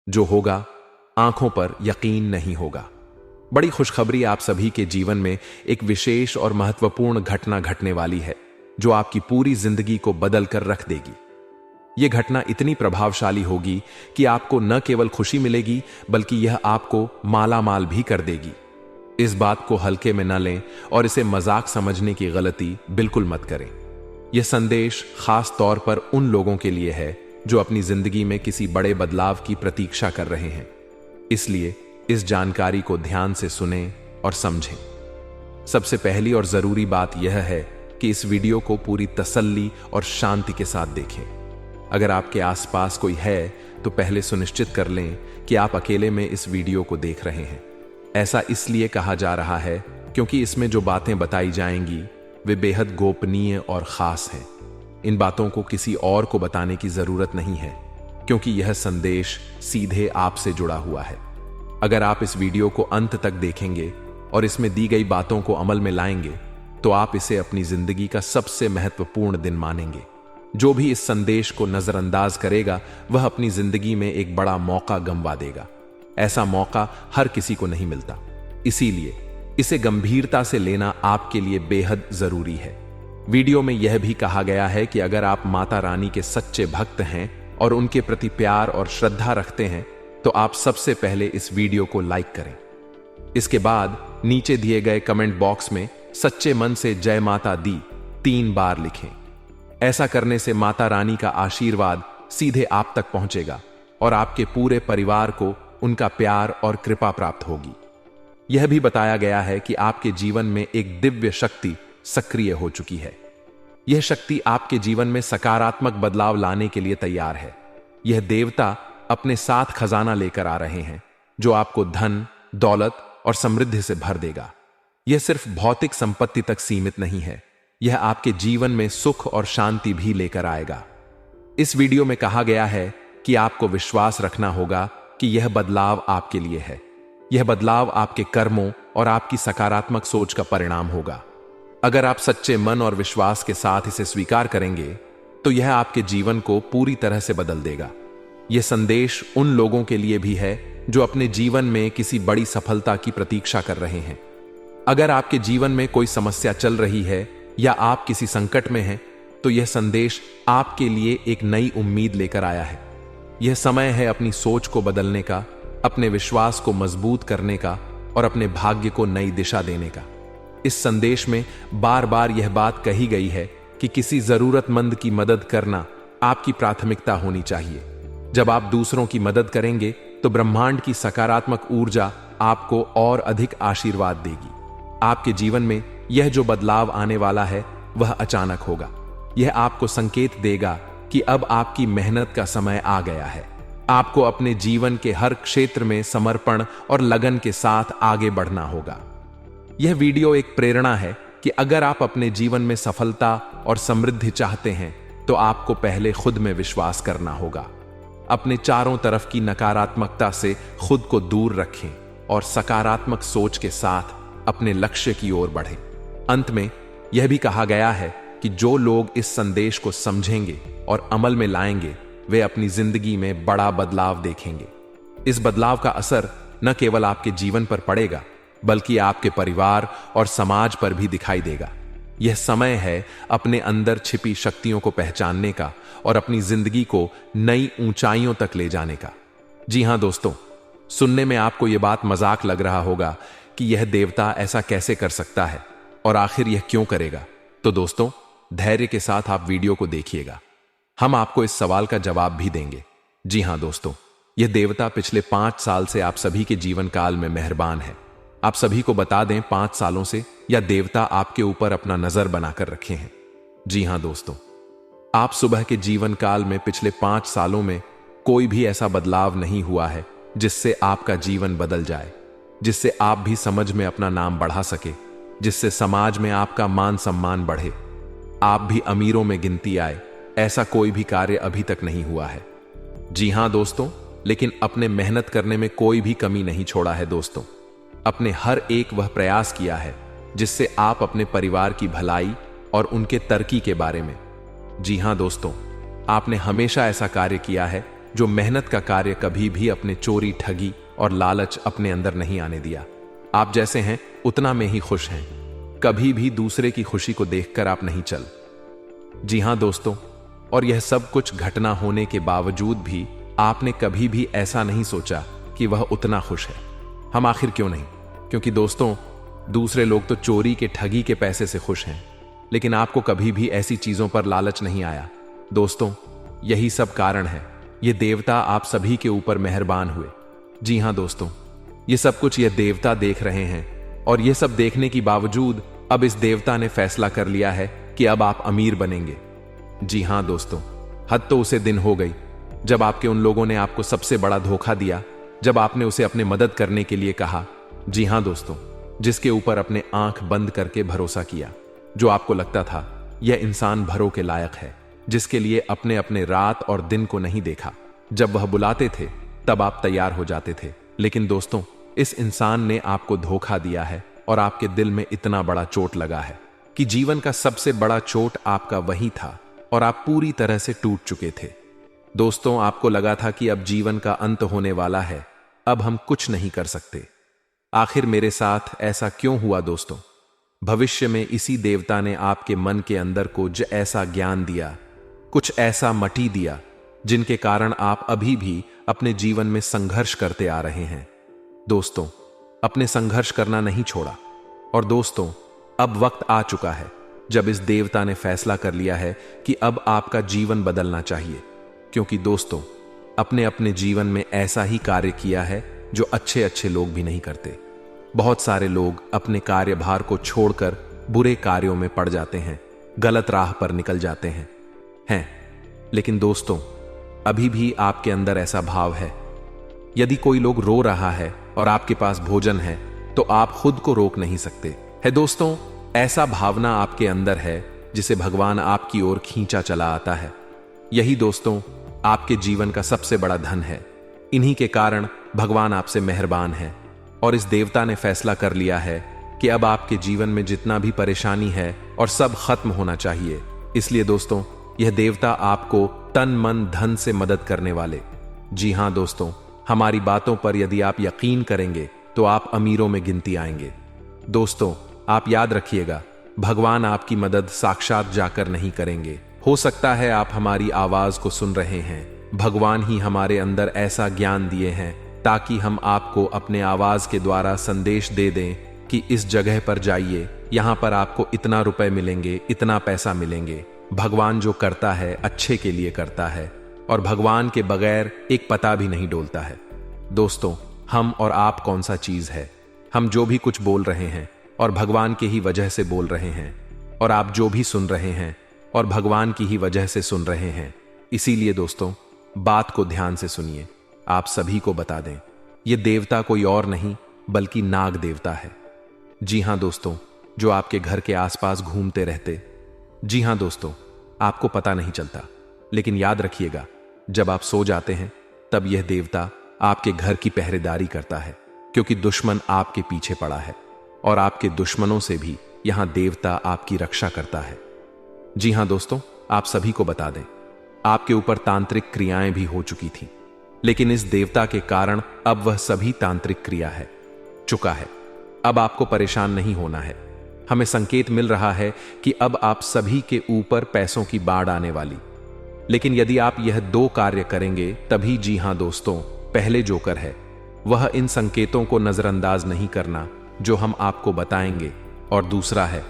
जो होगा, आंखों पर यकीन नहीं होगा। बड़ी खुशखबरी, आप सभी के जीवन में एक विशेष और महत्वपूर्ण घटना घटने वाली है जो आपकी पूरी जिंदगी को बदल कर रख देगी। यह घटना इतनी प्रभावशाली होगी कि आपको न केवल खुशी मिलेगी बल्कि यह आपको माला माल भी कर देगी। इस बात को हल्के में न लें और इसे मजाक समझने की गलती बिल्कुल मत करें। यह संदेश खास तौर पर उन लोगों के लिए है जो अपनी जिंदगी में किसी बड़े बदलाव की प्रतीक्षा कर रहे हैं। इसलिए इस जानकारी को ध्यान से सुनें और समझें। सबसे पहली और जरूरी बात यह है कि इस वीडियो को पूरी तसल्ली और शांति के साथ देखें। अगर आपके आसपास कोई है तो पहले सुनिश्चित कर लें कि आप अकेले में इस वीडियो को देख रहे हैं। ऐसा इसलिए कहा जा रहा है क्योंकि इसमें जो बातें बताई जाएंगी वे बेहद गोपनीय और खास हैं। इन बातों को किसी और को बताने की जरूरत नहीं है क्योंकि यह संदेश सीधे आपसे जुड़ा हुआ है। अगर आप इस वीडियो को अंत तक देखेंगे और इसमें दी गई बातों को अमल में लाएंगे तो आप इसे अपनी जिंदगी का सबसे महत्वपूर्ण दिन मानेंगे। जो भी इस संदेश को नजरअंदाज करेगा वह अपनी जिंदगी में एक बड़ा मौका गंवा देगा। ऐसा मौका हर किसी को नहीं मिलता, इसीलिए इसे गंभीरता से लेना आपके लिए बेहद जरूरी है। वीडियो में यह भी कहा गया है कि अगर आप माता रानी के सच्चे भक्त हैं और उनके प्रति प्यार और श्रद्धा रखते हैं तो आप सबसे पहले इस वीडियो को लाइक करें। इसके बाद नीचे दिए गए कमेंट बॉक्स में सच्चे मन से जय माता दी 3 बार लिखें। ऐसा करने से माता रानी का आशीर्वाद सीधे आप तक पहुंचेगा और आपके पूरे परिवार को उनका प्यार और कृपा प्राप्त होगी। यह भी बताया गया है कि आपके जीवन में एक दिव्य शक्ति सक्रिय हो चुकी है। यह शक्ति आपके जीवन में सकारात्मक बदलाव लाने के लिए तैयार है। यह देवता अपने साथ खजाना लेकर आ रहे हैं जो आपको धन, दौलत और समृद्धि से भर देगा। यह सिर्फ भौतिक संपत्ति तक सीमित नहीं है, यह आपके जीवन में सुख और शांति भी लेकर आएगा। इस वीडियो में कहा गया है कि आपको विश्वास रखना होगा कि यह बदलाव आपके लिए है। यह बदलाव आपके कर्मों और आपकी सकारात्मक सोच का परिणाम होगा। अगर आप सच्चे मन और विश्वास के साथ इसे स्वीकार करेंगे तो यह आपके जीवन को पूरी तरह से बदल देगा। यह संदेश उन लोगों के लिए भी है जो अपने जीवन में किसी बड़ी सफलता की प्रतीक्षा कर रहे हैं। अगर आपके जीवन में कोई समस्या चल रही है या आप किसी संकट में हैं तो यह संदेश आपके लिए एक नई उम्मीद लेकर आया है। यह समय है अपनी सोच को बदलने का, अपने विश्वास को मजबूत करने का और अपने भाग्य को नई दिशा देने का। इस संदेश में बार बार यह बात कही गई है कि किसी जरूरतमंद की मदद करना आपकी प्राथमिकता होनी चाहिए। जब आप दूसरों की मदद करेंगे तो ब्रह्मांड की सकारात्मक ऊर्जा आपको और अधिक आशीर्वाद देगी। आपके जीवन में यह जो बदलाव आने वाला है वह अचानक होगा। यह आपको संकेत देगा कि अब आपकी मेहनत का समय आ गया है। आपको अपने जीवन के हर क्षेत्र में समर्पण और लगन के साथ आगे बढ़ना होगा। यह वीडियो एक प्रेरणा है कि अगर आप अपने जीवन में सफलता और समृद्धि चाहते हैं तो आपको पहले खुद में विश्वास करना होगा। अपने चारों तरफ की नकारात्मकता से खुद को दूर रखें और सकारात्मक सोच के साथ अपने लक्ष्य की ओर बढ़ें। अंत में यह भी कहा गया है कि जो लोग इस संदेश को समझेंगे और अमल में लाएंगे वे अपनी जिंदगी में बड़ा बदलाव देखेंगे। इस बदलाव का असर न केवल आपके जीवन पर पड़ेगा बल्कि आपके परिवार और समाज पर भी दिखाई देगा। यह समय है अपने अंदर छिपी शक्तियों को पहचानने का और अपनी जिंदगी को नई ऊंचाइयों तक ले जाने का। जी हां दोस्तों, सुनने में आपको यह बात मजाक लग रहा होगा कि यह देवता ऐसा कैसे कर सकता है और आखिर यह क्यों करेगा। तो दोस्तों, धैर्य के साथ आप वीडियो को देखिएगा, हम आपको इस सवाल का जवाब भी देंगे। जी हां दोस्तों, यह देवता पिछले 5 साल से आप सभी के जीवन काल में मेहरबान है। आप सभी को बता दें, 5 सालों से यह देवता आपके ऊपर अपना नजर बनाकर रखे हैं। जी हां दोस्तों, आप सुबह के जीवन काल में पिछले 5 सालों में कोई भी ऐसा बदलाव नहीं हुआ है जिससे आपका जीवन बदल जाए, जिससे आप भी समझ में अपना नाम बढ़ा सके, जिससे समाज में आपका मान सम्मान बढ़े, आप भी अमीरों में गिनती आए। ऐसा कोई भी कार्य अभी तक नहीं हुआ है। जी हां दोस्तों, लेकिन अपने मेहनत करने में कोई भी कमी नहीं छोड़ा है दोस्तों। अपने हर एक वह प्रयास किया है जिससे आप अपने परिवार की भलाई और उनके तरक्की के बारे में। जी हां दोस्तों, आपने हमेशा ऐसा कार्य किया है जो मेहनत का कार्य कभी भी अपने चोरी, ठगी और लालच अपने अंदर नहीं आने दिया। आप जैसे हैं उतना में ही खुश हैं। कभी भी दूसरे की खुशी को देखकर आप नहीं चल। जी हां दोस्तों, और यह सब कुछ घटना होने के बावजूद भी आपने कभी भी ऐसा नहीं सोचा कि वह उतना खुश है। हम आखिर क्यों नहीं? क्योंकि दोस्तों, दूसरे लोग तो चोरी के, ठगी के पैसे से खुश हैं, लेकिन आपको कभी भी ऐसी चीजों पर लालच नहीं आया। दोस्तों, यही सब कारण है। ये देवता आप सभी के ऊपर मेहरबान हुए। जी हां दोस्तों, ये सब कुछ ये देवता देख रहे हैं, और ये सब देखने के बावजूद अब इस देवता ने फैसला कर लिया है कि अब आप अमीर बनेंगे। जी हां दोस्तों, हद तो उसे दिन हो गई जब आपके उन लोगों ने आपको सबसे बड़ा धोखा दिया, जब आपने उसे अपने मदद करने के लिए कहा। जी हां दोस्तों, जिसके ऊपर अपने आंख बंद करके भरोसा किया, जो आपको लगता था यह इंसान भरों के लायक है, जिसके लिए अपने अपने रात और दिन को नहीं देखा। जब वह बुलाते थे तब आप तैयार हो जाते थे। लेकिन दोस्तों, इस इंसान ने आपको धोखा दिया है और आपके दिल में इतना बड़ा चोट लगा है कि जीवन का सबसे बड़ा चोट आपका वही था और आप पूरी तरह से टूट चुके थे। दोस्तों, आपको लगा था कि अब जीवन का अंत होने वाला है, अब हम कुछ नहीं कर सकते। आखिर मेरे साथ ऐसा क्यों हुआ दोस्तों? भविष्य में इसी देवता ने आपके मन के अंदर कुछ ऐसा ज्ञान दिया, कुछ ऐसा मटी दिया, जिनके कारण आप अभी भी अपने जीवन में संघर्ष करते आ रहे हैं। दोस्तों, अपने संघर्ष करना नहीं छोड़ा। और दोस्तों, अब वक्त आ चुका है जब इस देवता ने फैसला कर लिया है कि अब आपका जीवन बदलना चाहिए। क्योंकि दोस्तों, अपने अपने जीवन में ऐसा ही कार्य किया है जो अच्छे अच्छे लोग भी नहीं करते। बहुत सारे लोग अपने कार्यभार को छोड़कर बुरे कार्यों में पड़ जाते हैं, गलत राह पर निकल जाते हैं। लेकिन दोस्तों, अभी भी आपके अंदर ऐसा भाव है। यदि कोई लोग रो रहा है और आपके पास भोजन है तो आप खुद को रोक नहीं सकते। है दोस्तों, ऐसा भावना आपके अंदर है जिसे भगवान आपकी ओर खींचा चला आता है। यही दोस्तों आपके जीवन का सबसे बड़ा धन है। इन्हीं के कारण भगवान आपसे मेहरबान है और इस देवता ने फैसला कर लिया है कि अब आपके जीवन में जितना भी परेशानी है और सब खत्म होना चाहिए। इसलिए दोस्तों, यह देवता आपको तन मन धन से मदद करने वाले। जी हां दोस्तों, हमारी बातों पर यदि आप यकीन करेंगे तो आप अमीरों में गिनती आएंगे। दोस्तों, आप याद रखिएगा, भगवान आपकी मदद साक्षात जाकर नहीं करेंगे। हो सकता है आप हमारी आवाज को सुन रहे हैं, भगवान ही हमारे अंदर ऐसा ज्ञान दिए हैं ताकि हम आपको अपने आवाज के द्वारा संदेश दे दें कि इस जगह पर जाइए, यहां पर आपको इतना रुपए मिलेंगे, इतना पैसा मिलेंगे। भगवान जो करता है अच्छे के लिए करता है और भगवान के बगैर एक पता भी नहीं डोलता है। दोस्तों, हम और आप कौन सा चीज है? हम जो भी कुछ बोल रहे हैं और भगवान के ही वजह से बोल रहे हैं, और आप जो भी सुन रहे हैं और भगवान की ही वजह से सुन रहे हैं। इसीलिए दोस्तों, बात को ध्यान से सुनिए। आप सभी को बता दें, यह देवता कोई और नहीं बल्कि नाग देवता है। जी हां दोस्तों, जो आपके घर के आसपास घूमते रहते। जी हां दोस्तों, आपको पता नहीं चलता, लेकिन याद रखिएगा, जब आप सो जाते हैं तब यह देवता आपके घर की पहरेदारी करता है, क्योंकि दुश्मन आपके पीछे पड़ा है और आपके दुश्मनों से भी यहां देवता आपकी रक्षा करता है। जी हां दोस्तों, आप सभी को बता दें, आपके ऊपर तांत्रिक क्रियाएं भी हो चुकी थी, लेकिन इस देवता के कारण अब वह सभी तांत्रिक क्रिया है चुका है। अब आपको परेशान नहीं होना है। हमें संकेत मिल रहा है कि अब आप सभी के ऊपर पैसों की बाढ़ आने वाली। लेकिन यदि आप यह 2 कार्य करेंगे तभी। जी हां दोस्तों, पहले जोकर है वह इन संकेतों को नजरअंदाज नहीं करना जो हम आपको बताएंगे, और दूसरा है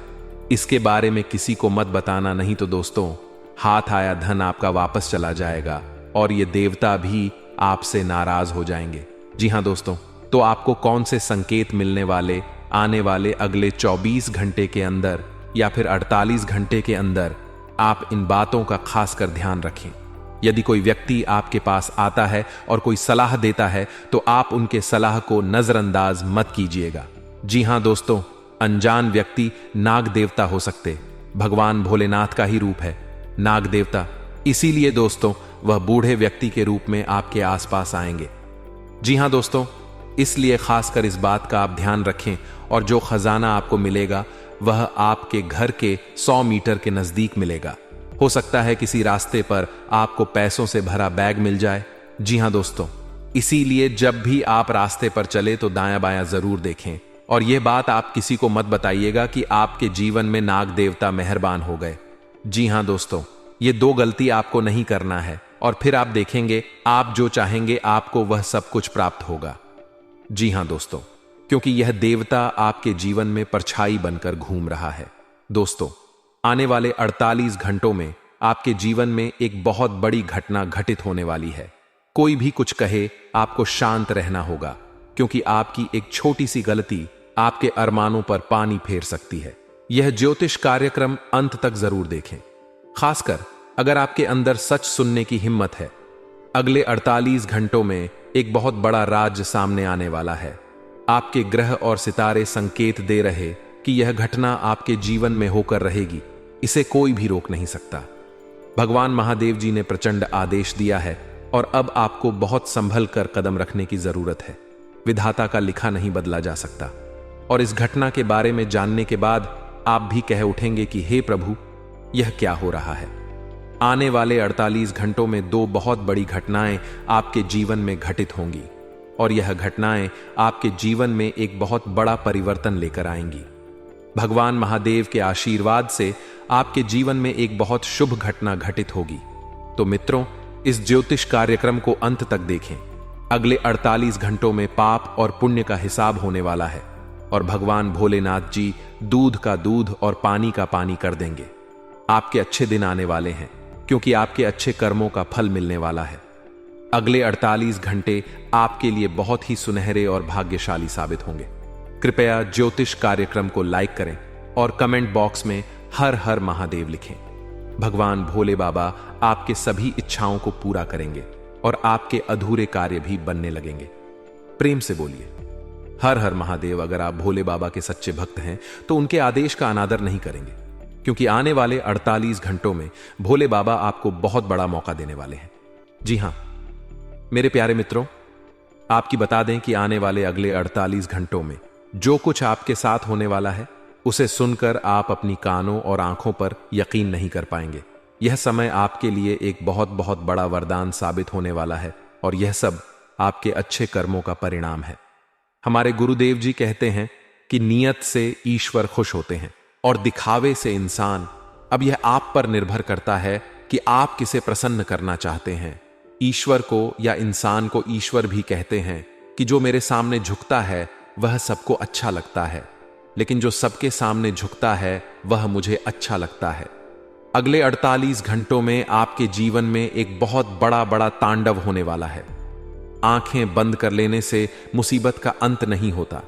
इसके बारे में किसी को मत बताना, नहीं तो दोस्तों हाथ आया धन आपका वापस चला जाएगा और ये देवता भी आपसे नाराज हो जाएंगे। जी हां दोस्तों, तो आपको कौन से संकेत मिलने वाले आने वाले अगले 24 घंटे के अंदर या फिर 48 घंटे के अंदर, आप इन बातों का खासकर ध्यान रखें। यदि कोई व्यक्ति आपके पास आता है और कोई सलाह देता है तो आप उनके सलाह को नजरअंदाज मत कीजिएगा। जी हां दोस्तों, अनजान व्यक्ति नाग देवता हो सकते, भगवान भोलेनाथ का ही रूप है नाग देवता। इसीलिए दोस्तों वह बूढ़े व्यक्ति के रूप में आपके आसपास आएंगे। जी हां दोस्तों, इसलिए खासकर इस बात का आप ध्यान रखें, और जो खजाना आपको मिलेगा वह आपके घर के 100 मीटर के नजदीक मिलेगा। हो सकता है किसी रास्ते पर आपको पैसों से भरा बैग मिल जाए, जी हाँ दोस्तों, इसीलिए जब भी आप रास्ते पर चले तो दायां बायां जरूर देखें। और यह बात आप किसी को मत बताइएगा कि आपके जीवन में नाग देवता मेहरबान हो गए। जी हाँ दोस्तों, ये दो गलती आपको नहीं करना है और फिर आप देखेंगे आप जो चाहेंगे आपको वह सब कुछ प्राप्त होगा। जी हाँ दोस्तों, क्योंकि यह देवता आपके जीवन में परछाई बनकर घूम रहा है। दोस्तों, आने वाले 48 घंटों में आपके जीवन में एक बहुत बड़ी घटना घटित होने वाली है। कोई भी कुछ कहे, आपको शांत रहना होगा, क्योंकि आपकी एक छोटी सी गलती आपके अरमानों पर पानी फेर सकती है। यह ज्योतिष कार्यक्रम अंत तक जरूर देखें, खासकर अगर आपके अंदर सच सुनने की हिम्मत है। अगले 48 घंटों में एक बहुत बड़ा राज सामने आने वाला है। आपके ग्रह और सितारे संकेत दे रहे कि यह घटना आपके जीवन में होकर रहेगी। इसे कोई भी रोक नहीं सकता। भगवान महादेव जी ने प्रचंड आदेश दिया है और अब आपको बहुत संभल कर कदम रखने की जरूरत है। विधाता का लिखा नहीं बदला जा सकता। और इस घटना के बारे में जानने के बाद आप भी कह उठेंगे कि हे प्रभु, यह क्या हो रहा है। आने वाले 48 घंटों में दो बहुत बड़ी घटनाएं आपके जीवन में घटित होंगी और यह घटनाएं आपके जीवन में एक बहुत बड़ा परिवर्तन लेकर आएंगी। भगवान महादेव के आशीर्वाद से आपके जीवन में एक बहुत शुभ घटना घटित होगी। तो मित्रों, इस ज्योतिष कार्यक्रम को अंत तक देखें। अगले 48 घंटों में पाप और पुण्य का हिसाब होने वाला है और भगवान भोलेनाथ जी दूध का दूध और पानी का पानी कर देंगे। आपके अच्छे दिन आने वाले हैं, क्योंकि आपके अच्छे कर्मों का फल मिलने वाला है। अगले 48 घंटे आपके लिए बहुत ही सुनहरे और भाग्यशाली साबित होंगे। कृपया ज्योतिष कार्यक्रम को लाइक करें और कमेंट बॉक्स में हर हर महादेव लिखें। भगवान भोले बाबा आपके सभी इच्छाओं को पूरा करेंगे और आपके अधूरे कार्य भी बनने लगेंगे। प्रेम से बोलिए हर हर महादेव। अगर आप भोले बाबा के सच्चे भक्त हैं तो उनके आदेश का अनादर नहीं करेंगे, क्योंकि आने वाले 48 घंटों में भोले बाबा आपको बहुत बड़ा मौका देने वाले हैं। जी हां मेरे प्यारे मित्रों, आपकी बता दें कि आने वाले अगले 48 घंटों में जो कुछ आपके साथ होने वाला है, उसे सुनकर आप अपनी कानों और आंखों पर यकीन नहीं कर पाएंगे। यह समय आपके लिए एक बहुत बहुत बड़ा वरदान साबित होने वाला है और यह सब आपके अच्छे कर्मों का परिणाम है। हमारे गुरुदेव जी कहते हैं कि नियत से ईश्वर खुश होते हैं और दिखावे से इंसान। अब यह आप पर निर्भर करता है कि आप किसे प्रसन्न करना चाहते हैं। ईश्वर को या इंसान को ईश्वर भी कहते हैं कि जो मेरे सामने झुकता है वह सबको अच्छा लगता है, लेकिन जो सबके सामने झुकता है वह मुझे अच्छा लगता है। अगले 48 घंटों में आपके जीवन में एक बहुत बड़ा बड़ा तांडव होने वाला है। आंखें बंद कर लेने से मुसीबत का अंत नहीं होता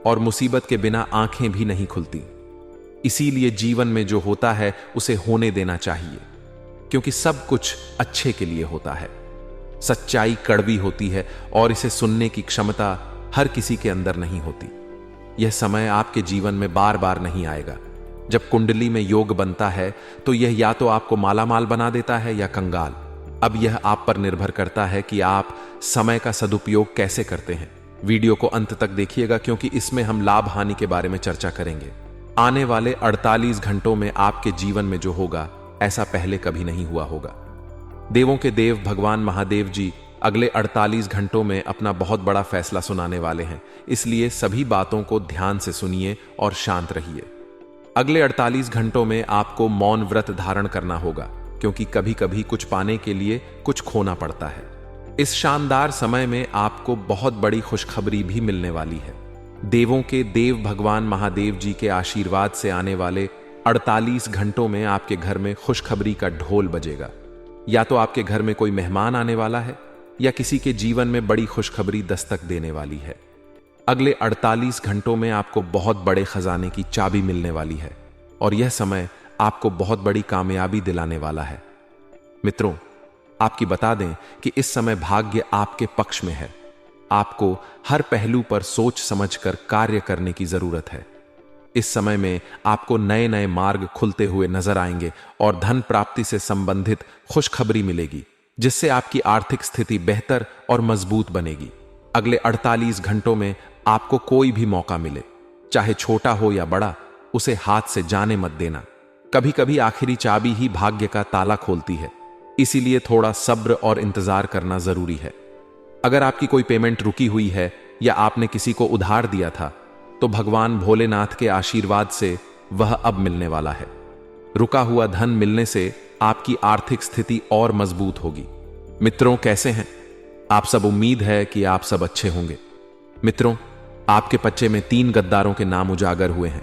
और मुसीबत के बिना आंखें भी नहीं खुलती। इसीलिए जीवन में जो होता है उसे होने देना चाहिए, क्योंकि सब कुछ अच्छे के लिए होता है। सच्चाई कड़वी होती है और इसे सुनने की क्षमता हर किसी के अंदर नहीं होती। यह समय आपके जीवन में बार बार नहीं आएगा। जब कुंडली में योग बनता है तो यह या तो आपको मालामाल बना देता है या कंगाल। अब यह आप पर निर्भर करता है कि आप समय का सदुपयोग कैसे करते हैं। वीडियो को अंत तक देखिएगा, क्योंकि इसमें हम लाभ हानि के बारे में चर्चा करेंगे। आने वाले 48 घंटों में आपके जीवन में जो होगा, ऐसा पहले कभी नहीं हुआ होगा। देवों के देव भगवान महादेव जी अगले 48 घंटों में अपना बहुत बड़ा फैसला सुनाने वाले हैं, इसलिए सभी बातों को ध्यान से सुनिए और शांत रहिए। अगले 48 घंटों में आपको मौन व्रत धारण करना होगा, क्योंकि कभी कभी कुछ पाने के लिए कुछ खोना पड़ता है। इस शानदार समय में आपको बहुत बड़ी खुशखबरी भी मिलने वाली है। देवों के देव भगवान महादेव जी के आशीर्वाद से आने वाले 48 घंटों में आपके घर में खुशखबरी का ढोल बजेगा। या तो आपके घर में कोई मेहमान आने वाला है या किसी के जीवन में बड़ी खुशखबरी दस्तक देने वाली है। अगले 48 घंटों में आपको बहुत बड़े खजाने की चाबी मिलने वाली है और यह समय आपको बहुत बड़ी कामयाबी दिलाने वाला है। मित्रों, आपकी बता दें कि इस समय भाग्य आपके पक्ष में है। आपको हर पहलू पर सोच समझकर कार्य करने की जरूरत है। इस समय में आपको नए नए मार्ग खुलते हुए नजर आएंगे और धन प्राप्ति से संबंधित खुशखबरी मिलेगी, जिससे आपकी आर्थिक स्थिति बेहतर और मजबूत बनेगी। अगले 48 घंटों में आपको कोई भी मौका मिले, चाहे छोटा हो या बड़ा, उसे हाथ से जाने मत देना। कभी कभी आखिरी चाबी ही भाग्य का ताला खोलती है। इसीलिए थोड़ा सब्र और इंतजार करना जरूरी है। अगर आपकी कोई पेमेंट रुकी हुई है या आपने किसी को उधार दिया था, तो भगवान भोलेनाथ के आशीर्वाद से वह अब मिलने वाला है। रुका हुआ धन मिलने से आपकी आर्थिक स्थिति और मजबूत होगी। मित्रों, कैसे हैं आप सब? उम्मीद है कि आप सब अच्छे होंगे। मित्रों, आपके पर्चे में 3 गद्दारों के नाम उजागर हुए हैं।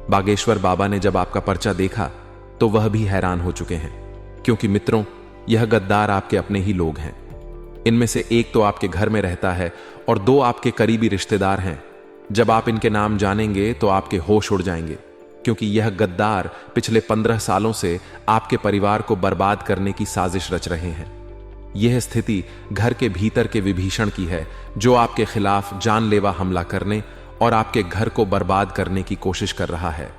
बागेश्वर बाबा ने जब आपका पर्चा देखा तो वह भी हैरान हो चुके हैं, क्योंकि मित्रों, यह गद्दार आपके अपने ही लोग हैं। इनमें से एक तो आपके घर में रहता है और 2 आपके करीबी रिश्तेदार हैं। जब आप इनके नाम जानेंगे तो आपके होश उड़ जाएंगे, क्योंकि यह गद्दार पिछले 15 सालों से आपके परिवार को बर्बाद करने की साजिश रच रहे हैं। यह स्थिति घर के भीतर के विभीषण की है, जो आपके खिलाफ जानलेवा हमला करने और आपके घर को बर्बाद करने की कोशिश कर रहा है।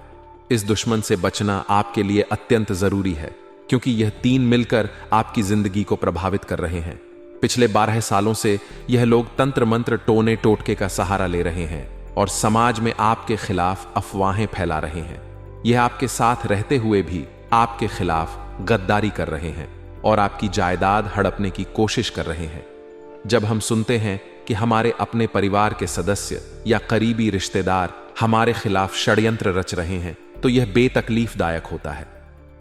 इस दुश्मन से बचना आपके लिए अत्यंत जरूरी है, क्योंकि यह 3 मिलकर आपकी जिंदगी को प्रभावित कर रहे हैं। पिछले 12 सालों से यह लोग तंत्र मंत्र, टोने टोटके का सहारा ले रहे हैं और समाज में आपके खिलाफ अफवाहें फैला रहे हैं। यह आपके साथ रहते हुए भी आपके खिलाफ गद्दारी कर रहे हैं और आपकी जायदाद हड़पने की कोशिश कर रहे हैं। जब हम सुनते हैं कि हमारे अपने परिवार के सदस्य या करीबी रिश्तेदार हमारे खिलाफ षड्यंत्र रच रहे हैं, तो यह बेतकलीफदायक होता है।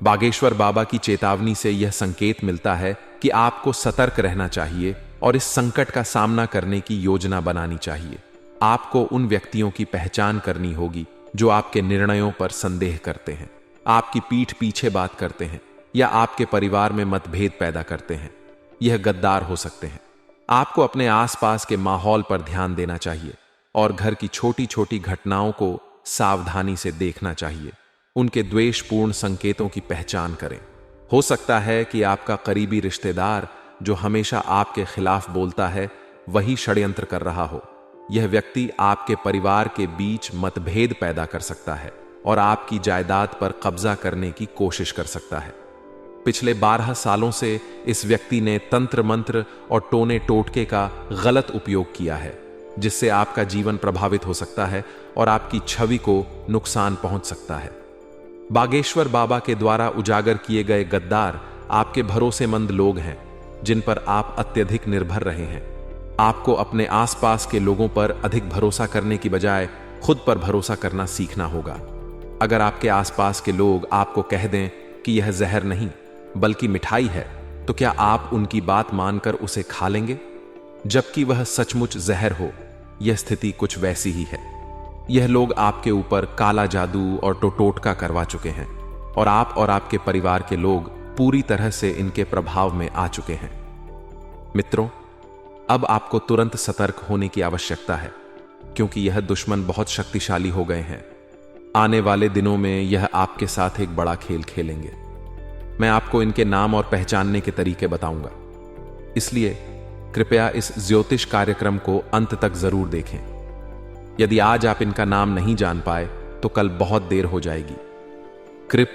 बागेश्वर बाबा की चेतावनी से यह संकेत मिलता है कि आपको सतर्क रहना चाहिए और इस संकट का सामना करने की योजना बनानी चाहिए। आपको उन व्यक्तियों की पहचान करनी होगी जो आपके निर्णयों पर संदेह करते हैं, आपकी पीठ पीछे बात करते हैं या आपके परिवार में मतभेद पैदा करते हैं। यह गद्दार हो सकते हैं। आपको अपने आसपास के माहौल पर ध्यान देना चाहिए और घर की छोटी छोटी घटनाओं को सावधानी से देखना चाहिए। उनके द्वेषपूर्ण संकेतों की पहचान करें। हो सकता है कि आपका करीबी रिश्तेदार जो हमेशा आपके खिलाफ बोलता है, वही षड्यंत्र कर रहा हो। यह व्यक्ति आपके परिवार के बीच मतभेद पैदा कर सकता है और आपकी जायदाद पर कब्जा करने की कोशिश कर सकता है। पिछले 12 सालों से इस व्यक्ति ने तंत्र मंत्र और टोने टोटके का गलत उपयोग किया है, जिससे आपका जीवन प्रभावित हो सकता है और आपकी छवि को नुकसान पहुंच सकता है। बागेश्वर बाबा के द्वारा उजागर किए गए गद्दार आपके भरोसेमंद लोग हैं, जिन पर आप अत्यधिक निर्भर रहे हैं। आपको अपने आसपास के लोगों पर अधिक भरोसा करने की बजाय खुद पर भरोसा करना सीखना होगा। अगर आपके आसपास के लोग आपको कह दें कि यह जहर नहीं बल्कि मिठाई है, तो क्या आप उनकी बात मानकर उसे खा लेंगे, जबकि वह सचमुच जहर हो? यह स्थिति कुछ वैसी ही है। यह लोग आपके ऊपर काला जादू और टोटका करवा चुके हैं और आप और आपके परिवार के लोग पूरी तरह से इनके प्रभाव में आ चुके हैं। मित्रों, अब आपको तुरंत सतर्क होने की आवश्यकता है, क्योंकि यह दुश्मन बहुत शक्तिशाली हो गए हैं। आने वाले दिनों में यह आपके साथ एक बड़ा खेल खेलेंगे। मैं आपको इनके नाम और पहचानने के तरीके बताऊंगा, इसलिए कृपया इस ज्योतिष कार्यक्रम को अंत तक जरूर देखें। यदि आज आप इनका नाम नहीं जान पाए तो कल बहुत देर हो जाएगी। कृप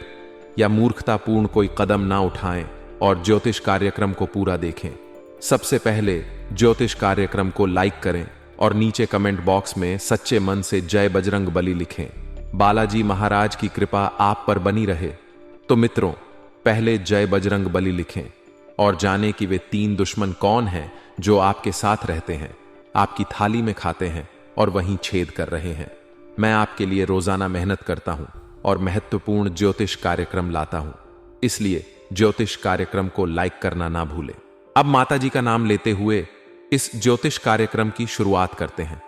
या मूर्खतापूर्ण कोई कदम ना उठाएं और ज्योतिष कार्यक्रम को पूरा देखें। सबसे पहले ज्योतिष कार्यक्रम को लाइक करें और नीचे कमेंट बॉक्स में सच्चे मन से जय बजरंग बली लिखें। बालाजी महाराज की कृपा आप पर बनी रहे। तो मित्रों, पहले जय बजरंग बली लिखें और जानें कि वे 3 दुश्मन कौन हैं जो आपके साथ रहते हैं, आपकी थाली में खाते हैं और वहीं छेद कर रहे हैं। मैं आपके लिए रोजाना मेहनत करता हूं और महत्वपूर्ण ज्योतिष कार्यक्रम लाता हूं, इसलिए ज्योतिष कार्यक्रम को लाइक करना ना भूलें। अब माता जी का नाम लेते हुए इस ज्योतिष कार्यक्रम की शुरुआत करते हैं।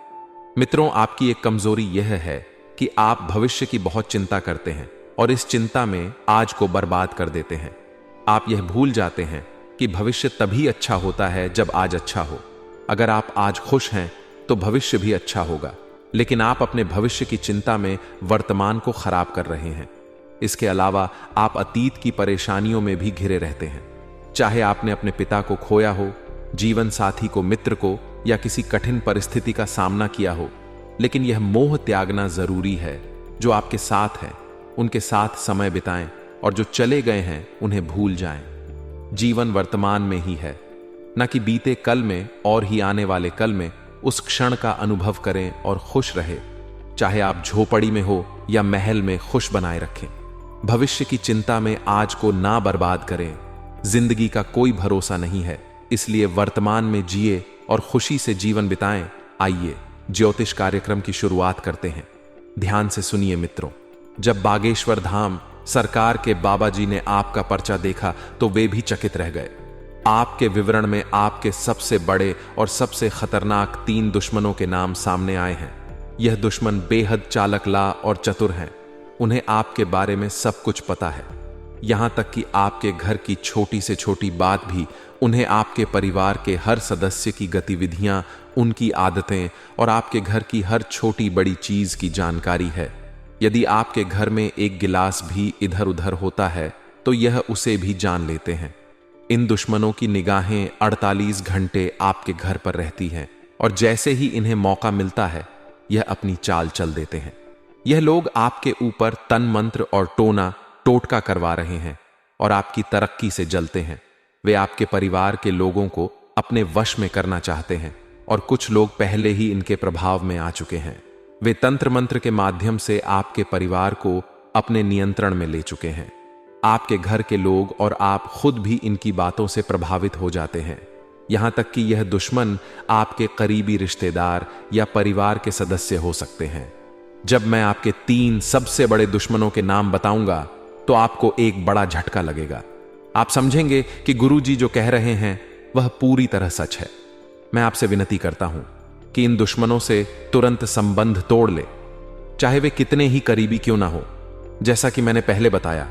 मित्रों, आपकी एक कमजोरी यह है कि आप भविष्य की बहुत चिंता करते हैं और इस चिंता में आज को बर्बाद कर देते हैं। आप यह भूल जाते हैं कि भविष्य तभी अच्छा होता है जब आज अच्छा हो। अगर आप आज खुश हैं तो भविष्य भी अच्छा होगा, लेकिन आप अपने भविष्य की चिंता में वर्तमान को खराब कर रहे हैं। इसके अलावा आप अतीत की परेशानियों में भी घिरे रहते हैं। चाहे आपने अपने पिता को खोया हो, जीवन साथी को, मित्र को या किसी कठिन परिस्थिति का सामना किया हो, लेकिन यह मोह त्यागना जरूरी है। जो आपके साथ हैं उनके साथ समय बिताएं और जो चले गए हैं उन्हें भूल जाएं। जीवन वर्तमान में ही है, न कि बीते कल में, और ही आने वाले कल में उस क्षण का अनुभव करें और खुश रहे। चाहे आप झोपड़ी में हो या महल में, खुश बनाए रखें। भविष्य की चिंता में आज को ना बर्बाद करें। जिंदगी का कोई भरोसा नहीं है, इसलिए वर्तमान में जिए और खुशी से जीवन बिताएं। आइए ज्योतिष कार्यक्रम की शुरुआत करते हैं। ध्यान से सुनिए मित्रों, जब बागेश्वर धाम सरकार के बाबा जी ने आपका पर्चा देखा तो वे भी चकित रह गए। आपके विवरण में आपके सबसे बड़े और सबसे खतरनाक 3 दुश्मनों के नाम सामने आए हैं। यह दुश्मन बेहद चालकला और चतुर हैं। उन्हें आपके बारे में सब कुछ पता है, यहां तक कि आपके घर की छोटी से छोटी बात भी उन्हें, आपके परिवार के हर सदस्य की गतिविधियां, उनकी आदतें और आपके घर की हर छोटी बड़ी चीज की जानकारी है। यदि आपके घर में एक गिलास भी इधर उधर होता है तो यह उसे भी जान लेते हैं। इन दुश्मनों की निगाहें 48 घंटे आपके घर पर रहती हैं और जैसे ही इन्हें मौका मिलता है यह अपनी चाल चल देते हैं। यह लोग आपके ऊपर तन मंत्र और टोटका करवा रहे हैं और आपकी तरक्की से जलते हैं। वे आपके परिवार के लोगों को अपने वश में करना चाहते हैं और कुछ लोग पहले ही इनके प्रभाव में आ चुके हैं। वे तंत्र मंत्र के माध्यम से आपके परिवार को अपने नियंत्रण में ले चुके हैं। आपके घर के लोग और आप खुद भी इनकी बातों से प्रभावित हो जाते हैं। यहां तक कि यह दुश्मन आपके करीबी रिश्तेदार या परिवार के सदस्य हो सकते हैं। जब मैं आपके 3 सबसे बड़े दुश्मनों के नाम बताऊंगा तो आपको एक बड़ा झटका लगेगा। आप समझेंगे कि गुरुजी जो कह रहे हैं वह पूरी तरह सच है। मैं आपसे विनती करता हूं कि इन दुश्मनों से तुरंत संबंध तोड़ ले, चाहे वे कितने ही करीबी क्यों ना हो। जैसा कि मैंने पहले बताया,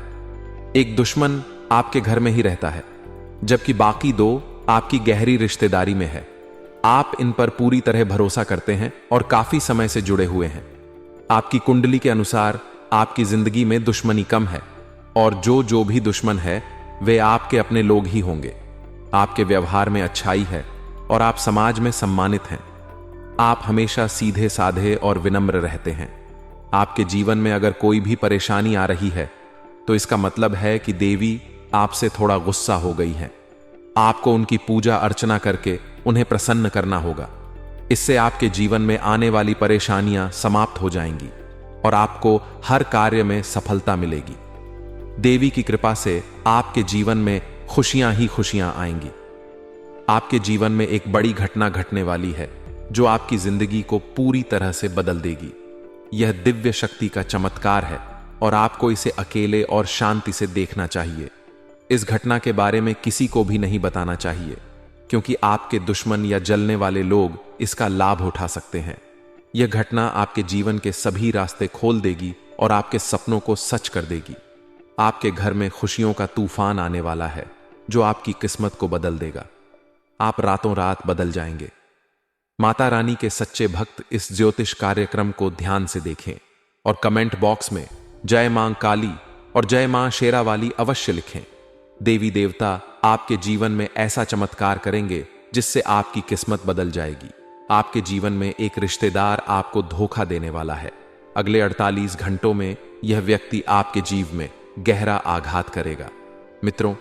एक दुश्मन आपके घर में ही रहता है, जबकि बाकी 2 आपकी गहरी रिश्तेदारी में है। आप इन पर पूरी तरह भरोसा करते हैं और काफी समय से जुड़े हुए हैं। आपकी कुंडली के अनुसार आपकी जिंदगी में दुश्मनी कम है और जो भी दुश्मन है वे आपके अपने लोग ही होंगे। आपके व्यवहार में अच्छाई है और आप समाज में सम्मानित हैं। आप हमेशा सीधे साधे और विनम्र रहते हैं। आपके जीवन में अगर कोई भी परेशानी आ रही है तो इसका मतलब है कि देवी आपसे थोड़ा गुस्सा हो गई है। आपको उनकी पूजा अर्चना करके उन्हें प्रसन्न करना होगा। इससे आपके जीवन में आने वाली परेशानियां समाप्त हो जाएंगी और आपको हर कार्य में सफलता मिलेगी। देवी की कृपा से आपके जीवन में खुशियां ही खुशियां आएंगी। आपके जीवन में एक बड़ी घटना घटने वाली है जो आपकी जिंदगी को पूरी तरह से बदल देगी। यह दिव्य शक्ति का चमत्कार है और आपको इसे अकेले और शांति से देखना चाहिए। इस घटना के बारे में किसी को भी नहीं बताना चाहिए, क्योंकि आपके दुश्मन या जलने वाले लोग इसका लाभ उठा सकते हैं। यह घटना आपके जीवन के सभी रास्ते खोल देगी और आपके सपनों को सच कर देगी। आपके घर में खुशियों का तूफान आने वाला है जो आपकी किस्मत को बदल देगा। आप रातों रात बदल जाएंगे। माता रानी के सच्चे भक्त इस ज्योतिष कार्यक्रम को ध्यान से देखें और कमेंट बॉक्स में जय मां काली और जय मां शेरावाली अवश्य लिखें। देवी देवता आपके जीवन में ऐसा चमत्कार करेंगे जिससे आपकी किस्मत बदल जाएगी। आपके जीवन में एक रिश्तेदार आपको धोखा देने वाला है। अगले 48 घंटों में यह व्यक्ति आपके जीवन में गहरा आघात करेगा। मित्रों,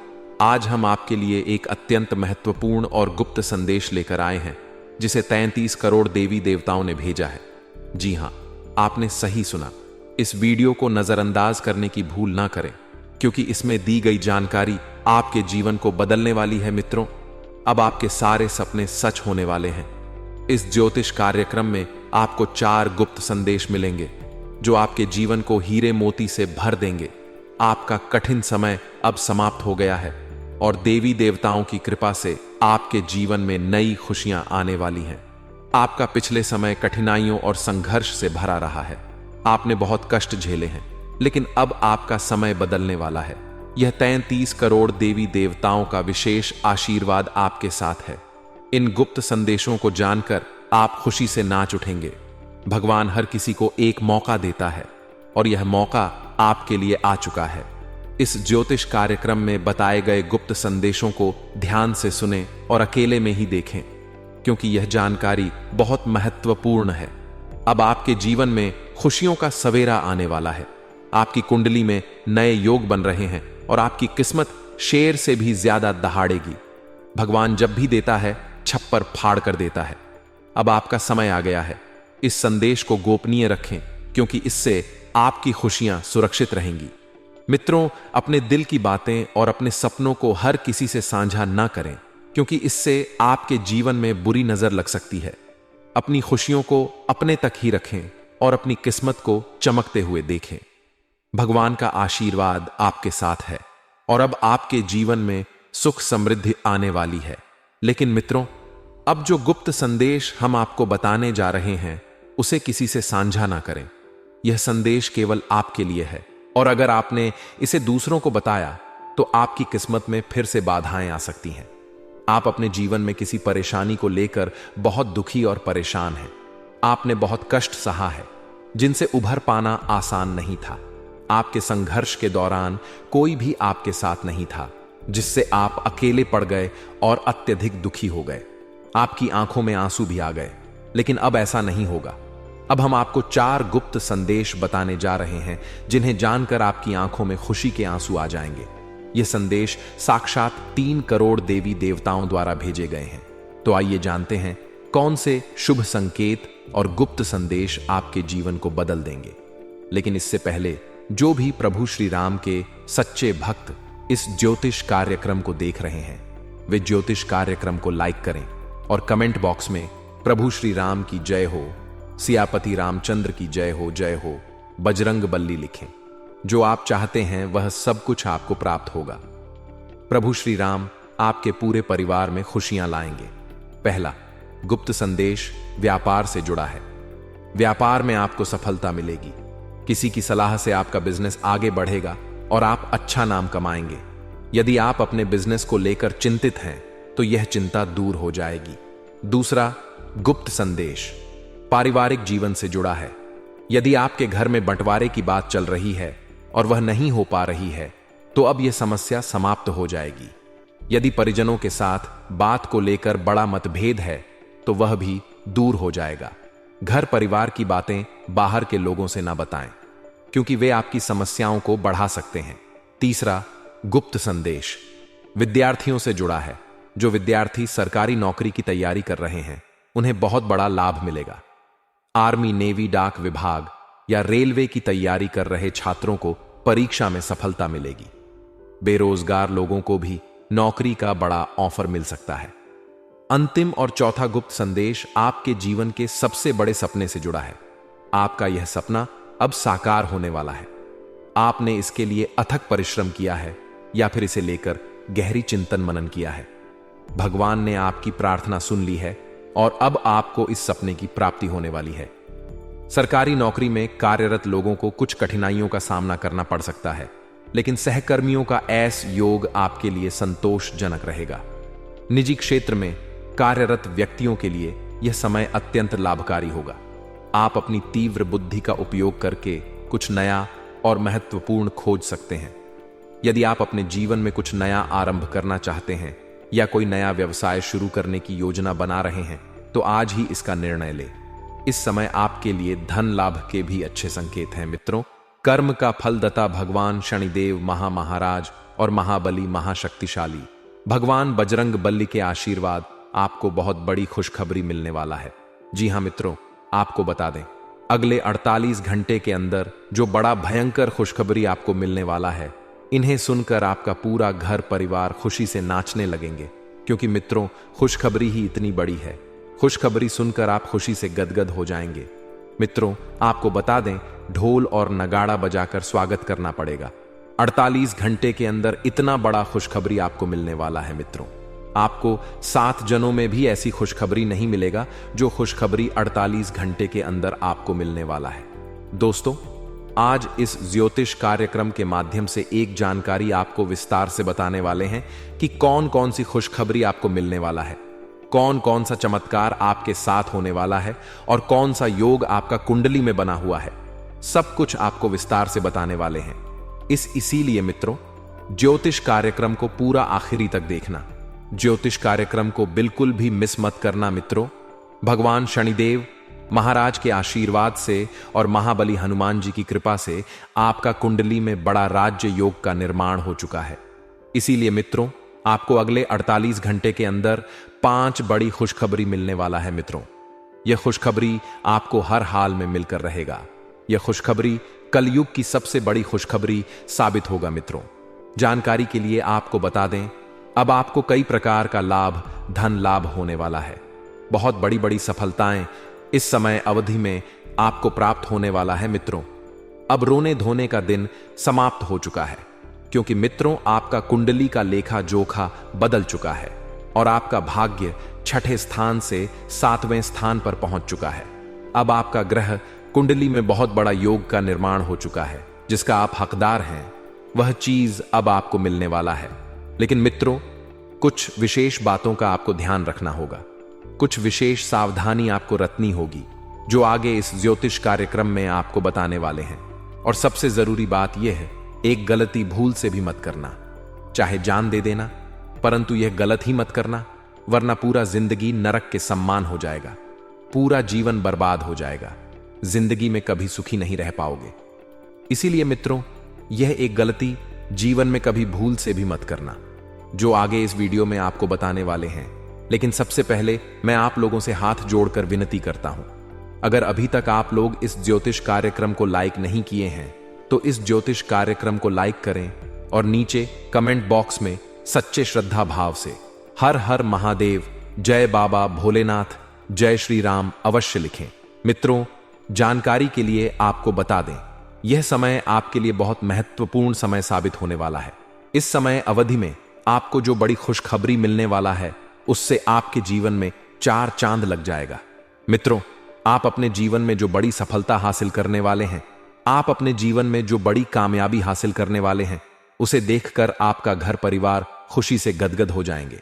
आज हम आपके लिए एक अत्यंत महत्वपूर्ण और गुप्त संदेश लेकर आए हैं जिसे 33 करोड़ देवी देवताओं ने भेजा है। जी हां, आपने सही सुना। इस वीडियो को नजरअंदाज करने की भूल ना करें, क्योंकि इसमें दी गई जानकारी आपके जीवन को बदलने वाली है। मित्रों, अब आपके सारे सपने सच होने वाले हैं। इस ज्योतिष कार्यक्रम में आपको 4 गुप्त संदेश मिलेंगे जो आपके जीवन को हीरे मोती से भर देंगे। आपका कठिन समय अब समाप्त हो गया है और देवी देवताओं की कृपा से आपके जीवन में नई खुशियां आने वाली हैं। आपका पिछले समय कठिनाइयों और संघर्ष से भरा रहा है। आपने बहुत कष्ट झेले हैं, लेकिन अब आपका समय बदलने वाला है। यह 33 करोड़ देवी देवताओं का विशेष आशीर्वाद आपके साथ है। इन गुप्त संदेशों को जानकर आप खुशी से नाच उठेंगे। भगवान हर किसी को एक मौका देता है और यह मौका आपके लिए आ चुका है। इस ज्योतिष कार्यक्रम में बताए गए गुप्त संदेशों को ध्यान से सुनें और अकेले में ही देखें, क्योंकि यह जानकारी बहुत महत्वपूर्ण है। अब आपके जीवन में खुशियों का सवेरा आने वाला है। आपकी कुंडली में नए योग बन रहे हैं और आपकी किस्मत शेर से भी ज्यादा दहाड़ेगी। भगवान जब भी देता है छप्पर फाड़ कर देता है। अब आपका समय आ गया है। इस संदेश को गोपनीय रखें, क्योंकि इससे आपकी खुशियां सुरक्षित रहेंगी। मित्रों, अपने दिल की बातें और अपने सपनों को हर किसी से साझा ना करें, क्योंकि इससे आपके जीवन में बुरी नजर लग सकती है। अपनी खुशियों को अपने तक ही रखें और अपनी किस्मत को चमकते हुए देखें। भगवान का आशीर्वाद आपके साथ है और अब आपके जीवन में सुख समृद्धि आने वाली है। लेकिन मित्रों, अब जो गुप्त संदेश हम आपको बताने जा रहे हैं उसे किसी से साझा ना करें। यह संदेश केवल आपके लिए है और अगर आपने इसे दूसरों को बताया तो आपकी किस्मत में फिर से बाधाएं आ सकती हैं। आप अपने जीवन में किसी परेशानी को लेकर बहुत दुखी और परेशान हैं। आपने बहुत कष्ट सहा है जिनसे उभर पाना आसान नहीं था। आपके संघर्ष के दौरान कोई भी आपके साथ नहीं था, जिससे आप अकेले पड़ गए और अत्यधिक दुखी हो गए। आपकी आंखों में आंसू भी आ गए, लेकिन अब ऐसा नहीं होगा। अब हम आपको 4 गुप्त संदेश बताने जा रहे हैं जिन्हें जानकर आपकी आंखों में खुशी के आंसू आ जाएंगे। ये संदेश साक्षात 3 करोड़ देवी देवताओं द्वारा भेजे गए हैं। तो आइए जानते हैं कौन से शुभ संकेत और गुप्त संदेश आपके जीवन को बदल देंगे। लेकिन इससे पहले जो भी प्रभु श्री राम के सच्चे भक्त इस ज्योतिष कार्यक्रम को देख रहे हैं, वे ज्योतिष कार्यक्रम को लाइक करें और कमेंट बॉक्स में प्रभु श्री राम की जय हो, सियापति रामचंद्र की जय हो, बजरंग बल्ली लिखें। जो आप चाहते हैं वह सब कुछ आपको प्राप्त होगा। प्रभु श्री राम आपके पूरे परिवार में खुशियां लाएंगे। पहला गुप्त संदेश व्यापार से जुड़ा है। व्यापार में आपको सफलता मिलेगी। किसी की सलाह से आपका बिजनेस आगे बढ़ेगा और आप अच्छा नाम कमाएंगे। यदि आप अपने बिजनेस को लेकर चिंतित हैं तो यह चिंता दूर हो जाएगी। दूसरा गुप्त संदेश पारिवारिक जीवन से जुड़ा है। यदि आपके घर में बंटवारे की बात चल रही है और वह नहीं हो पा रही है तो अब यह समस्या समाप्त हो जाएगी। यदि परिजनों के साथ बात को लेकर बड़ा मतभेद है तो वह भी दूर हो जाएगा। घर परिवार की बातें बाहर के लोगों से ना बताएं, क्योंकि वे आपकी समस्याओं को बढ़ा सकते हैं। तीसरा गुप्त संदेश विद्यार्थियों से जुड़ा है। जो विद्यार्थी सरकारी नौकरी की तैयारी कर रहे हैं उन्हें बहुत बड़ा लाभ मिलेगा। आर्मी, नेवी, डाक विभाग या रेलवे की तैयारी कर रहे छात्रों को परीक्षा में सफलता मिलेगी। बेरोजगार लोगों को भी नौकरी का बड़ा ऑफर मिल सकता है। अंतिम और चौथा गुप्त संदेश आपके जीवन के सबसे बड़े सपने से जुड़ा है। आपका यह सपना अब साकार होने वाला है। आपने इसके लिए अथक परिश्रम किया है या फिर इसे लेकर गहरी चिंतन मनन किया है। भगवान ने आपकी प्रार्थना सुन ली है और अब आपको इस सपने की प्राप्ति होने वाली है। सरकारी नौकरी में कार्यरत लोगों को कुछ कठिनाइयों का सामना करना पड़ सकता है, लेकिन सहकर्मियों का ऐसा योग आपके लिए संतोषजनक रहेगा। निजी क्षेत्र में कार्यरत व्यक्तियों के लिए यह समय अत्यंत लाभकारी होगा। आप अपनी तीव्र बुद्धि का उपयोग करके कुछ नया और महत्वपूर्ण खोज सकते हैं। यदि आप अपने जीवन में कुछ नया आरंभ करना चाहते हैं या कोई नया व्यवसाय शुरू करने की योजना बना रहे हैं तो आज ही इसका निर्णय लें। इस समय आपके लिए धन लाभ के भी अच्छे संकेत हैं। मित्रों, कर्म का फलदाता भगवान शनिदेव महाराज और महाबली महाशक्तिशाली भगवान बजरंग बली के आशीर्वाद आपको बहुत बड़ी खुशखबरी मिलने वाला है। जी हां मित्रों, आपको बता दें, अगले 48 घंटे के अंदर जो बड़ा भयंकर खुशखबरी आपको मिलने वाला है, इन्हें सुनकर आपका पूरा घर परिवार खुशी से नाचने लगेंगे। क्योंकि मित्रों, खुशखबरी ही इतनी बड़ी है। खुशखबरी सुनकर आप खुशी से गदगद हो जाएंगे। मित्रों, आपको बता दें, ढोल और नगाड़ा बजाकर स्वागत करना पड़ेगा। 48 घंटे के अंदर इतना बड़ा खुशखबरी आपको मिलने वाला है। मित्रों, आपको 7 जनों में भी ऐसी खुशखबरी नहीं मिलेगा जो खुशखबरी 48 घंटे के अंदर आपको मिलने वाला है। दोस्तों, आज इस ज्योतिष कार्यक्रम के माध्यम से एक जानकारी आपको विस्तार से बताने वाले हैं कि कौन कौन सी खुशखबरी आपको मिलने वाला है, कौन कौन सा चमत्कार आपके साथ होने वाला है और कौन सा योग आपका कुंडली में बना हुआ है। सब कुछ आपको विस्तार से बताने वाले हैं। इसीलिए मित्रों, ज्योतिष कार्यक्रम को पूरा आखिरी तक देखना। ज्योतिष कार्यक्रम को बिल्कुल भी मिस मत करना। मित्रों, भगवान शनिदेव महाराज के आशीर्वाद से और महाबली हनुमान जी की कृपा से आपका कुंडली में बड़ा राज्य योग का निर्माण हो चुका है। इसीलिए मित्रों, आपको अगले 48 घंटे के अंदर 5 बड़ी खुशखबरी मिलने वाला है। मित्रों, यह खुशखबरी आपको हर हाल में मिलकर रहेगा। यह खुशखबरी कलयुग की सबसे बड़ी खुशखबरी साबित होगा मित्रों। जानकारी के लिए आपको बता दें, अब आपको कई प्रकार का लाभ, धन लाभ होने वाला है। बहुत बड़ी बड़ी सफलताएं इस समय अवधि में आपको प्राप्त होने वाला है मित्रों। अब रोने धोने का दिन समाप्त हो चुका है, क्योंकि मित्रों आपका कुंडली का लेखा जोखा बदल चुका है और आपका भाग्य छठे स्थान से 7वें स्थान पर पहुंच चुका है। अब आपका ग्रह कुंडली में बहुत बड़ा योग का निर्माण हो चुका है, जिसका आप हकदार हैं। वह चीज अब आपको मिलने वाला है। लेकिन मित्रों, कुछ विशेष बातों का आपको ध्यान रखना होगा, कुछ विशेष सावधानी आपको रखनी होगी, जो आगे इस ज्योतिष कार्यक्रम में आपको बताने वाले हैं। और सबसे जरूरी बात यह है, एक गलती भूल से भी मत करना। चाहे जान दे देना, परंतु यह गलत ही मत करना, वरना पूरा जिंदगी नरक के सम्मान हो जाएगा, पूरा जीवन बर्बाद हो जाएगा, जिंदगी में कभी सुखी नहीं रह पाओगे। इसीलिए मित्रों, यह एक गलती जीवन में कभी भूल से भी मत करना, जो आगे इस वीडियो में आपको बताने वाले हैं। लेकिन सबसे पहले मैं आप लोगों से हाथ जोड़कर विनती करता हूं, अगर अभी तक आप लोग इस ज्योतिष कार्यक्रम को लाइक नहीं किए हैं तो इस ज्योतिष कार्यक्रम को लाइक करें और नीचे कमेंट बॉक्स में सच्चे श्रद्धा भाव से हर हर महादेव, जय बाबा भोलेनाथ, जय श्री राम अवश्य लिखें। मित्रों, जानकारी के लिए आपको बता दें, यह समय आपके लिए बहुत महत्वपूर्ण समय साबित होने वाला है। इस समय अवधि में आपको जो बड़ी खुशखबरी मिलने वाला है, उससे आपके जीवन में 4 चांद लग जाएगा। मित्रों, आप अपने जीवन में जो बड़ी सफलता हासिल करने वाले हैं, आप अपने जीवन में जो बड़ी कामयाबी हासिल करने वाले हैं, उसे देखकर आपका घर परिवार खुशी से गदगद हो जाएंगे।